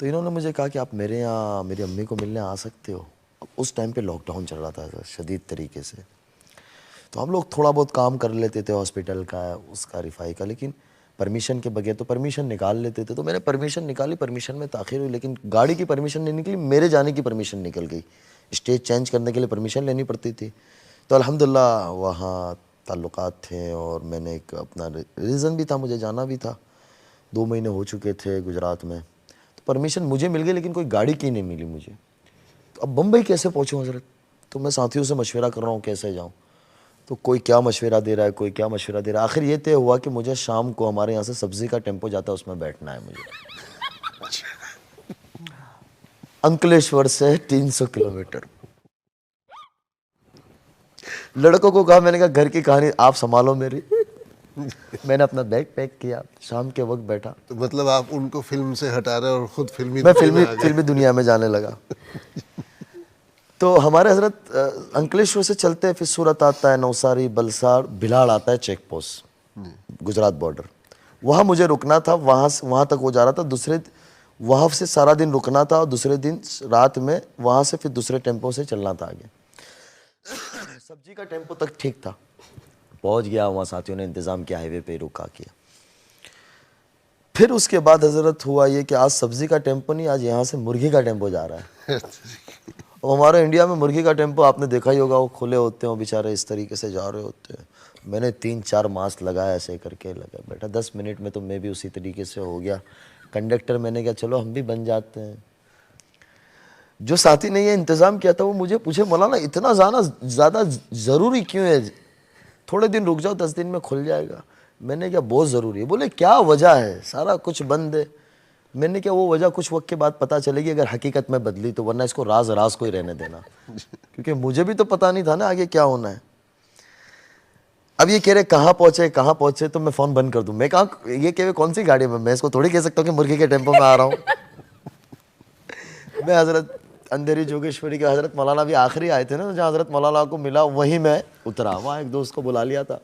तो इन्होंने मुझे कहा कि आप मेरे यहाँ मेरी अम्मी को मिलने आ सकते हो। अब उस टाइम पे लॉकडाउन चल रहा था शदीद तरीके से, तो हम लोग थोड़ा बहुत काम कर लेते थे हॉस्पिटल का, उसका, रिफाई का, लेकिन परमिशन के बगैर तो परमिशन निकाल लेते थे। तो मैंने परमिशन निकाली, परमिशन में ताख़िर हुई, लेकिन गाड़ी की परमिशन नहीं निकली, मेरे जाने की परमिशन निकल गई। स्टेज चेंज करने के लिए परमिशन लेनी पड़ती थी। तो अल्हम्दुलिल्लाह वहाँ ताल्लुकात थे और मैंने एक अपना रीज़न भी था, मुझे जाना भी था। 2 महीने हो चुके थे गुजरात में, तो परमिशन मुझे मिल गई, लेकिन कोई गाड़ी की नहीं मिली मुझे। तो अब बम्बई कैसे पहुँचूँ हज़रत? तो मैं साथियों से मशवरा कर रहा हूँ कैसे जाऊँ। तो कोई क्या मशवरा दे रहा है, कोई क्या मशवरा दे रहा है। आखिर ये तय हुआ कि मुझे शाम को हमारे यहाँ से सब्ज़ी का टेम्पो जाता है, उसमें बैठना है मुझे। अंकलेश्वर से 300 किलोमीटर। लड़कों को कहा, मैंने कहा घर की कहानी आप संभालो मेरी। मैंने अपना बैग पैक किया, शाम के वक्त बैठा। तो मतलब आप उनको फिल्म से हटा रहे और खुद मैं फिल्मी दुनिया में जाने लगा। तो हमारे हजरत अंकलेश्वर से चलते हैं, फिर सूरत आता है, नौसारी, बलसाड़, भिलाड़ आता है, चेक पोस्ट, गुजरात बॉर्डर। वहाँ मुझे रुकना था, वहाँ तक वो जा रहा था। वहाँ से सारा दिन रुकना था और दूसरे दिन रात में वहाँ से फिर दूसरे टेम्पो से चलना था आगे। सब्जी का टेम्पो तक ठीक था, पहुँच गया वहाँ, साथियों ने इंतज़ाम किया, हाईवे पे रुका किया। फिर उसके बाद हजरत हुआ ये कि आज सब्जी का टेम्पो नहीं, आज यहाँ से मुर्गी का टेम्पो जा रहा है। और हमारे इंडिया में मुर्गी का टेम्पो आपने देखा ही होगा, वो खुले होते हैं, वो बेचारे इस तरीके से जा रहे होते हैं। मैंने 3-4 मास्क लगाया, ऐसे करके लगा बैठा। 10 मिनट में तो मैं भी उसी तरीके से हो गया। कंडक्टर, मैंने कहा चलो हम भी बन जाते हैं। जो साथी ने ये इंतज़ाम किया था वो मुझे पूछे, मौलाना इतना ज़्यादा ज़रूरी क्यों है? थोड़े दिन रुक जाओ, 10 दिन में खुल जाएगा। मैंने क्या बहुत ज़रूरी है? बोले क्या वजह है, सारा कुछ बंद है। मैंने क्या वो वजह कुछ वक्त के बाद पता चलेगी, अगर हकीकत में बदली तो, वरना इसको राज राज को ही रहने देना, क्योंकि मुझे भी तो पता नहीं था ना आगे क्या होना है। अब ये कह रहे कहाँ पहुँचे, तो मैं फ़ोन बंद कर दूँ? मैं कहा, ये कह रहे कौन सी गाड़ी में, मैं इसको थोड़ी कह सकता हूँ कि मुर्गी के टेम्पो में आ रहा हूँ। मैं हज़रत अंधेरी जोगेश्वरी के हज़रत मौलाना भी आखिरी आए थे ना, जहाँ हज़रत मौलाना को मिला वहीं मैं उतरा। वहाँ एक दोस्त को बुला लिया था,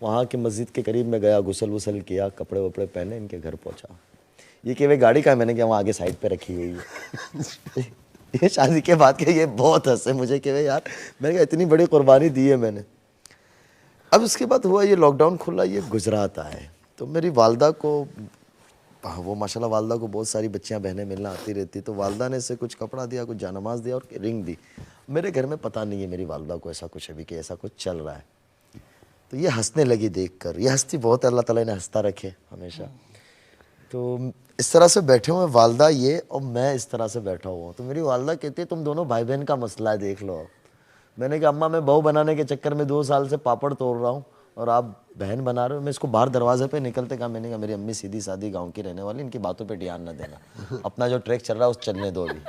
वहाँ की मस्जिद के करीब में गया, गुसल वुसल किया, कपड़े वपड़े पहने, इनके घर पहुँचा। ये कि भाई गाड़ी का है, मैंने क्या वहाँ आगे साइड पे रखी हुई है। ये शादी के बाद के ये बहुत हंसे मुझे कि भाई यार, मैंने कहा इतनी बड़ी कुर्बानी दी है मैंने। अब उसके बाद हुआ ये लॉकडाउन खुला, ये गुजरात आए, तो मेरी वालदा को, वो माशाल्लाह वालदा को बहुत सारी बच्चियां बहनें मिलना आती रहती, तो वालदा ने इसे कुछ कपड़ा दिया, कुछ जानमाज दिया और रिंग दी। मेरे घर में पता नहीं है मेरी वालदा को ऐसा कुछ अभी कि ऐसा कुछ चल रहा है। तो ये हंसने लगी देखकर, ये हंसती बहुत, अल्लाह ताला ने हंसता रखे हमेशा। तो इस तरह से बैठे हुए वालदा ये और मैं इस तरह से बैठा हुआ हूँ। तो मेरी वालदा कहती है तुम दोनों भाई बहन का मसला है, देख लो। मैंने कहा अम्मा मैं बहू बनाने के चक्कर में 2 साल से पापड़ तोड़ रहा हूँ और आप बहन बना रहे हो। मैं इसको बाहर दरवाजे पे निकलते कहा, मैंने कहा मेरी अम्मी सीधी सादी गाँव की रहने वाली, इनकी बातों पर ध्यान न देना, अपना जो ट्रैक चल रहा है उस चलने दो अभी।